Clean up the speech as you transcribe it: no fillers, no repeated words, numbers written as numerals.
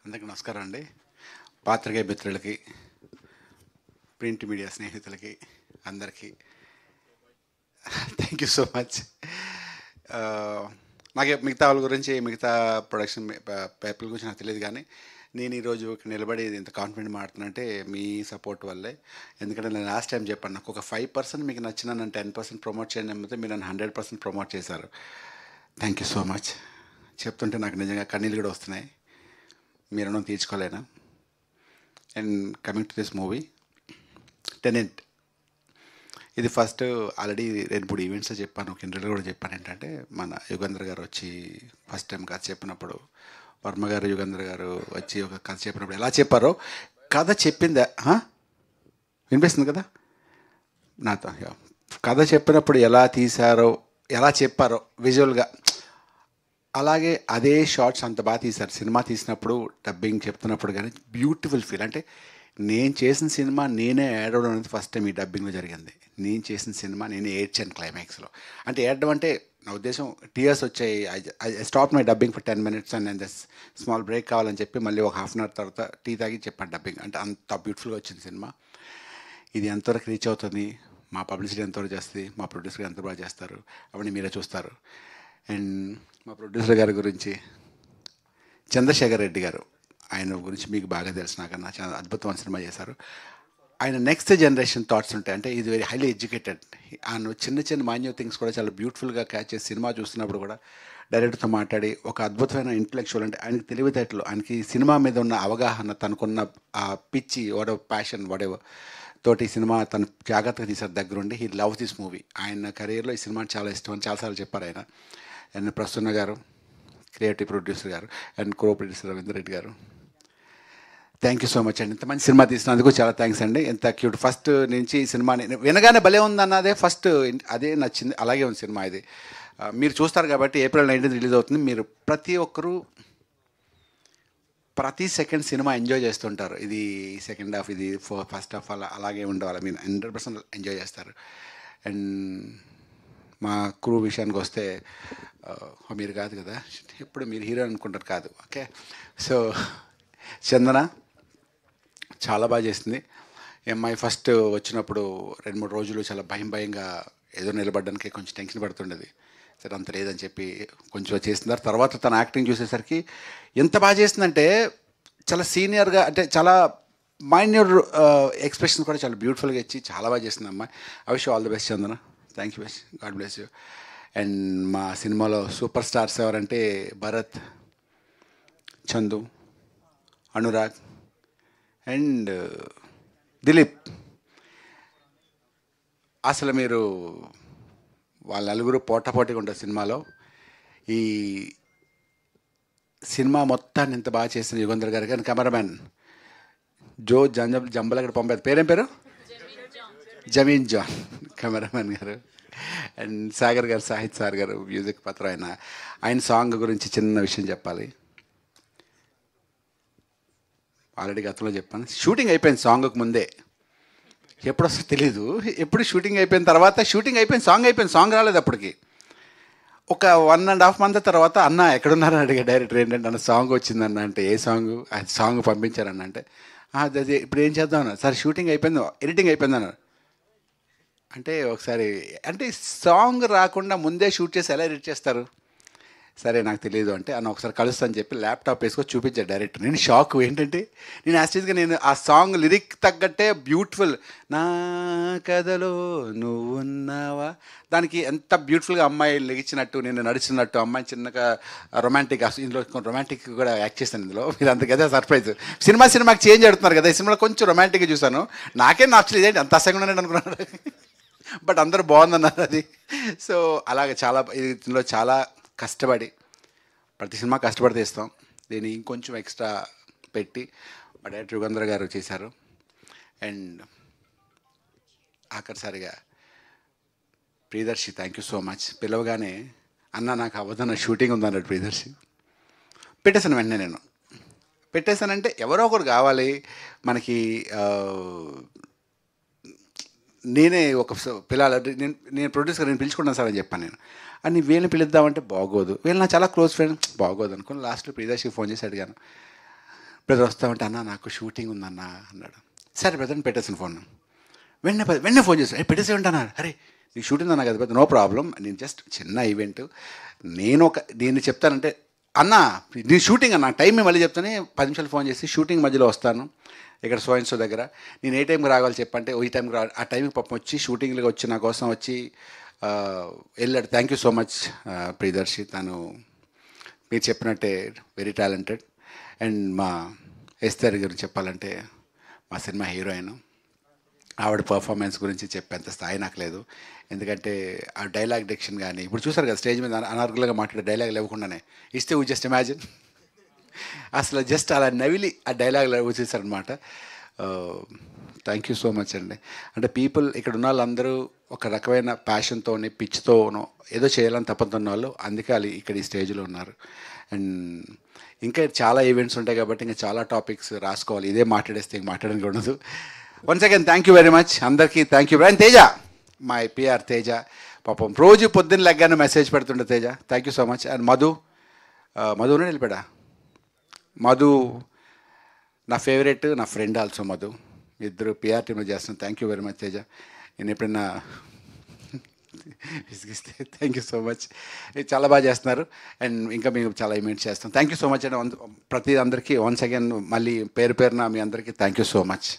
అందరికీ నమస్కారం అండి. పాత్రికేయ మిత్రులకి, ప్రింట్ మీడియా స్నేహితులకి అందరికీ థ్యాంక్ యూ సో మచ్. నాకు మిగతా వాళ్ళ గురించి, మిగతా ప్రొడక్షన్ పేపర్ల గురించి నాకు తెలియదు, కానీ నేను ఈరోజు నిలబడి ఇంత కాన్ఫిడెంట్ మాడుతున్నంటే మీ సపోర్ట్ వల్లే. ఎందుకంటే నేను లాస్ట్ టైం చెప్పాను, నాకు ఒక 5% మీకు నచ్చిన నన్ను 10% ప్రమోట్ చేయండి అమ్మితే మీరు నన్ను 100% ప్రమోట్ చేశారు. Thank you so much. చెప్తుంటే నాకు నిజంగా కన్నీళ్ళు కూడా వస్తున్నాయి, మీ రుణం తీర్చుకోలేను. And coming to this movie tenant, ఇది ఫస్ట్ ఆల్రెడీ 2-3 ఈవెంట్స్ చెప్పాను, ఒక ఇంటర్వ్యూలో కూడా చెప్పాను. ఏంటంటే మన యుగంధర్ గారు వచ్చి ఫస్ట్ టైం కథ చెప్పినప్పుడు, వర్మ గారు యుగంధర్ గారు వచ్చి ఒక కథ చెప్పినప్పుడు ఎలా చెప్పారో, కథ చెప్పిందా వినిపిస్తుంది కదా నాతో, కథ చెప్పినప్పుడు ఎలా తీశారో, ఎలా చెప్పారో విజువల్గా, అలాగే అదే షార్ట్స్ అంత బాగా తీశారు. సినిమా తీసినప్పుడు డబ్బింగ్ చెప్తున్నప్పుడు కానీ బ్యూటిఫుల్ ఫీల్. అంటే నేను చేసిన సినిమా నేనే ఏడవడం అనేది ఫస్ట్ టైం ఈ డబ్బింగ్లో జరిగింది. నేను చేసిన సినిమా నేనే ఏడ్చాను క్లైమాక్స్లో. అంటే ఏడడం అంటే నా ఉద్దేశం టీయర్స్ వచ్చాయి. I stop my dubbing for 10 minutes and నేను స్మాల్ బ్రేక్ కావాలని చెప్పి మళ్ళీ ఒక హాఫ్ అన్ అవర్ తర్వాత టీ తాగి చెప్పాను డబ్బింగ్. అంటే అంత బ్యూటిఫుల్గా వచ్చింది సినిమా. ఇది ఎంతవరకు రీచ్ అవుతుంది, మా పబ్లిసిటీ ఎంతవరకు చేస్తుంది, మా ప్రొడ్యూసర్ ఎంత బాగా చేస్తారు అవన్నీ మీరే చూస్తారు. అండ్ మా ప్రొడ్యూసర్ గారి గురించి చంద్రశేఖర్ రెడ్డి గారు, ఆయన గురించి మీకు బాగా తెలుసు, నాకన్నా చాలా అద్భుతమైన సినిమా చేశారు. ఆయన నెక్స్ట్ జనరేషన్ థాట్స్ ఉంటాయి. అంటే ఇది వెరీ హైలీ ఎడ్యుకేటెడ్. ఆయన చిన్న చిన్న మాన్యూ థింగ్స్ కూడా చాలా బ్యూటిఫుల్గా క్యాచ్ చేసి సినిమా చూస్తున్నప్పుడు కూడా డైరెక్టర్తో మాట్లాడి ఒక అద్భుతమైన ఇంటలెక్చువల్, అంటే ఆయనకి తెలివితేటలు, ఆయనకి సినిమా మీద ఉన్న అవగాహన, తనకున్న ఆ పిచ్చి వాడెవర్ ప్యాషన్ వాడెవర్ తోటి ఈ సినిమా తను జాగ్రత్తగా తీశారు దగ్గరుండి. He love this movie. ఆయన కెరీర్లో ఈ సినిమా చాలా ఇష్టం అని చాలాసార్లు చెప్పారు ఆయన. అండ్ ప్రసన్న గారు క్రియేటివ్ ప్రొడ్యూసర్ గారు and co producer Ravinder Reddy గారు, థ్యాంక్ యూ సో మచ్ అండి. ఇంత మంచి సినిమా తీసినందుకు చాలా థ్యాంక్స్ అండి. ఎంత క్యూట్. ఫస్ట్ నుంచి ఈ సినిమాని వినగానే భలే ఉందన్నదే ఫస్ట్, అదే నచ్చింది. అలాగే ఉంది సినిమా. ఇది మీరు చూస్తారు కాబట్టి April 19 రిలీజ్ అవుతుంది. మీరు ప్రతి ఒక్కరూ ప్రతి సెకండ్ సినిమా ఎంజాయ్ చేస్తుంటారు. ఇది సెకండ్ హాఫ్, ఇది ఫస్ట్ హాఫ్, అలాగే ఉండవాలి. మీరు 100% ఎంజాయ్ చేస్తారు. అండ్ మా క్రూ విషయానికి వస్తే, మీరు కాదు కదా ఇప్పుడు మీరు హీరో అనుకుంటారు, కాదు. ఓకే, సో చందన చాలా బాగా చేసింది. అమ్మాయి ఫస్ట్ వచ్చినప్పుడు 2-3 రోజులు చాలా భయంగా ఏదో నిలబడడానికి కొంచెం టెన్షన్ పడుతుండేది. సరే అంత లేదని చెప్పి కొంచెం చేస్తున్నారు. తర్వాత తన యాక్టింగ్ చూసేసరికి ఎంత బాగా చేసిందంటే, చాలా సీనియర్గా, అంటే చాలా మైన్యూర్ ఎక్స్ప్రెషన్ కూడా చాలా బ్యూటిఫుల్గా ఇచ్చి చాలా బాగా చేసింది అమ్మాయి. I wish all the best Chandana. Thank you, God bless you. And మా సినిమాలో సూపర్ స్టార్స్ ఎవరంటే భరత్, చందు, అనురాగ్ అండ్ దిలీప్. అసలు మీరు వాళ్ళ నలుగురు పోటాపోటీగా ఉంటారు సినిమాలో. ఈ సినిమా మొత్తాన్ని ఇంత బాగా చేసిన యుగంధర్ గారు కానీ కెమెరామ్యాన్ జో జంబలగడ పంపేది, పేరేం పేరు, జమీన్ జాన్ కెమెరామ్యాన్ గారు. అండ్ సాగర్ గారు, సాహిత్ సార్ గారు మ్యూజిక్ పత్రం. ఆయన సాంగ్ గురించి చిన్న విషయం చెప్పాలి. ఆల్రెడీ గతంలో చెప్పాను, షూటింగ్ అయిపోయింది సాంగ్కి ముందే. ఎప్పుడు వస్తుందో తెలీదు. ఎప్పుడు షూటింగ్ అయిపోయిన తర్వాత, షూటింగ్ అయిపోయింది, సాంగ్ రాలేదు అప్పటికి. ఒక 1.5 month తర్వాత అన్న ఎక్కడున్నారని అడిగా డైరెక్టర్. ఏంటంటే అన్న సాంగ్ వచ్చిందన్న. అంటే ఏ సాంగ్, అది సాంగ్ పంపించారన్న. అంటే అదే ఇప్పుడు ఏం చేద్దాం అన్న. సార్ షూటింగ్ అయిపోయింది, ఎడిటింగ్ అయిపోయింది అన్నారు. అంటే ఒకసారి, అంటే సాంగ్ రాకుండా ముందే షూట్ చేసి ఎలా ఎడిట్ చేస్తారు? సరే నాకు తెలియదు అంటే, అన్న ఒకసారి కలుస్తాను చెప్పి ల్యాప్టాప్ వేసుకొని చూపించాడు డైరెక్టర్. నేను షాక్. ఏంటంటే నేను యాక్చువల్గా నేను ఆ సాంగ్ లిరిక్ తగ్గట్టే బ్యూటిఫుల్, నా కథలో నువ్వు ఉన్నావా, దానికి ఎంత బ్యూటిఫుల్గా అమ్మాయి లెగిచినట్టు, నేను నడుచున్నట్టు, అమ్మాయి చిన్నగా రొమాంటిక్, ఇందులో రొమాంటిక్ కూడా యాక్ట్ చేశాను ఇందులో. మీరు అంత కదా సర్ప్రైజ్. సినిమాకి చేంజ్ ఆడుతున్నారు కదా, ఈ సినిమాలో కొంచెం రొమాంటిక్గా చూశాను. నాకేం నచ్చలేదు, ఏంటి అంత అసహ్యంగా ఉన్నాను అనుకున్నాను. బట్ అందరూ బాగుందన్నారు అది. సో అలాగే చాలా ఇందులో చాలా కష్టపడి, ప్రతి సినిమా కష్టపడి తీస్తాం, దీన్ని ఇంకొంచెం ఎక్స్ట్రా పెట్టి మా డైరెక్టర్ యుగంధర్ గారు చేశారు. అండ్ ఆఖరిసారిగా Priyadarshi, thank you so much. పిలవగానే అన్న నాకు అవ్వదన్న, షూటింగ్ ఉందన్నాడు ప్రియదర్శి. పెట్టేశాను వెంటనే. నేను పెట్టేశానంటే ఎవరో ఒకరు కావాలి మనకి. నేనే ఒక పిల్లలు, నేను ప్రొడ్యూసర్, నేను పిలుచుకున్నాను సార్ అని చెప్పాను నేను. అని వీళ్ళని పిలుద్దామంటే బాగోదు, వీళ్ళు నా చాలా క్లోజ్ ఫ్రెండ్, బాగోదు అనుకుని లాస్ట్లో ప్రియదర్శికి ఫోన్ చేసి అడిగాను, బ్రదర్ వస్తామంటే అన్న నాకు షూటింగ్ ఉందన్న అన్నాడు. సరే బ్రదర్ని పెట్టేసిన ఫోన్. వెంటనే ఫోన్ చేస్తాను, పెట్టేసి ఉంటాను. అరే నీకు షూటింగ్ అన్నా కదా బ్రదర్, నో ప్రాబ్లం, నేను జస్ట్ చిన్న ఈవెంట్, దీన్ని చెప్తానంటే అన్న నీ షూటింగ్ అన్న టైం మళ్ళీ చెప్తానే 10 నిమిషాలు ఫోన్ చేసి షూటింగ్ మధ్యలో వస్తాను ఇక్కడ సో దగ్గర, నేను ఏ టైంకి రావాలి చెప్పంటే ఈ టైంకి ఆ టైంకి పాపం వచ్చి షూటింగ్లో వచ్చి నా కోసం వచ్చి వెళ్ళాడు. Thank you so much Priyadarshi, తను మీరు చెప్పినట్టే వెరీ టాలెంటెడ్. అండ్ మా ఎస్తర్ గురించి చెప్పాలంటే మా సినిమా హీరోయిన్, ఆవిడ పర్ఫార్మెన్స్ గురించి చెప్పేంత స్థాయి నాకు లేదు. ఎందుకంటే ఆ డైలాగ్ డిక్షన్ కానీ ఇప్పుడు చూసారు కదా స్టేజ్ మీద అనార్గులుగా మాట్లాడే డైలాగ్ లేకుండానే ఇస్తే వీ జస్ట్ ఇమాజిన్, అసలు జస్ట్ అలా నవిలి ఆ డైలాగ్ వచ్చేసారనమాట. థ్యాంక్ యూ సో మచ్ అండి. అంటే పీపుల్ ఇక్కడ ఉన్న వాళ్ళందరూ ఒక రకమైన ప్యాషన్తోని పిచ్చితోనో ఏదో చేయాలని తప్పతున్న వాళ్ళు, అందుకే వాళ్ళు ఇక్కడ ఈ స్టేజ్లో ఉన్నారు. అండ్ ఇంకా చాలా ఈవెంట్స్ ఉంటాయి కాబట్టి ఇంకా చాలా టాపిక్స్ రాసుకోవాలి, ఇదే మాట్లాడేస్తే ఇంక మాట్లాడడానికి ఉండదు. Once again thank you very much అందరికీ. Thank you. And Teja, my PR Teja, పాపం రోజు పొద్దున్న లెగ్గానే మెసేజ్ పెడుతుండే Teja, thank you so much. And మధునే వెళ్ళిపోయా. మధు నా ఫేవరెట్, నా ఫ్రెండ్ ఆల్సో మధు, ఇద్దరు పిఆర్ టీంలో చేస్తున్నాను. Thank you very much Teja. నేను ఎప్పుడైనా విసిగిస్తే థ్యాంక్ యూ సో మచ్, చాలా బాగా చేస్తున్నారు. అండ్ ఇంకా మేము చాలా ఈవెంట్స్ చేస్తాం. థ్యాంక్ యూ సో మచ్ అండి ప్రతి అందరికీ వన్స్ అగైన్ మళ్ళీ పేరున మీ అందరికీ థ్యాంక్ యూ సో మచ్.